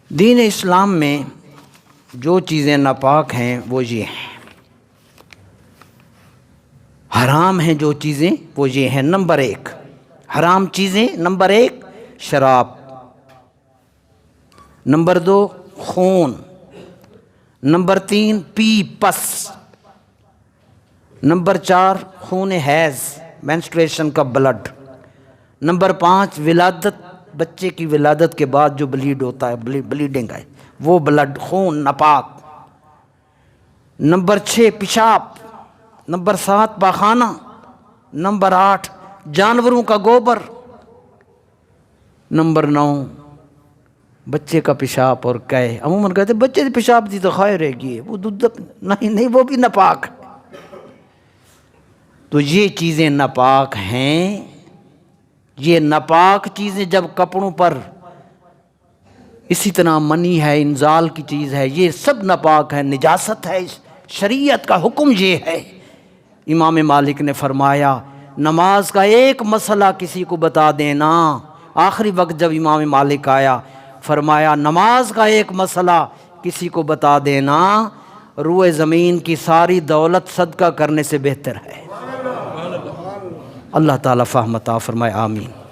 دین اسلام میں جو چیزیں ناپاک ہیں وہ یہ ہیں، حرام ہیں جو چیزیں وہ یہ ہیں۔ نمبر ایک حرام چیزیں، نمبر ایک شراب، نمبر دو خون، نمبر تین پس، نمبر چار خون حیض مینسٹریشن کا بلڈ، نمبر پانچ ولادت، بچے کی ولادت کے بعد جو بلیڈ ہوتا ہے، بلیڈنگ ہے وہ بلڈ خون ناپاک، نمبر چھ پیشاب، نمبر سات پاخانہ، نمبر آٹھ جانوروں کا گوبر، نمبر نو بچے کا پیشاب اور کہے، عموماً کہتے ہیں بچے کی پیشاب دی تو خیر رہ گئی ہے، وہ دودھ نہیں وہ بھی ناپاک۔ تو یہ چیزیں ناپاک ہیں۔ یہ ناپاک چیزیں جب کپڑوں پر، اسی طرح منی ہے، انزال کی چیز ہے، یہ سب ناپاک ہے، نجاست ہے۔ شریعت کا حکم یہ ہے۔ امام مالک نے فرمایا نماز کا ایک مسئلہ کسی کو بتا دینا، آخری وقت جب امام مالک آیا فرمایا نماز کا ایک مسئلہ کسی کو بتا دینا روئے زمین کی ساری دولت صدقہ کرنے سے بہتر ہے۔ اللہ تعالیٰ فہم عطا فرمائے، آمین۔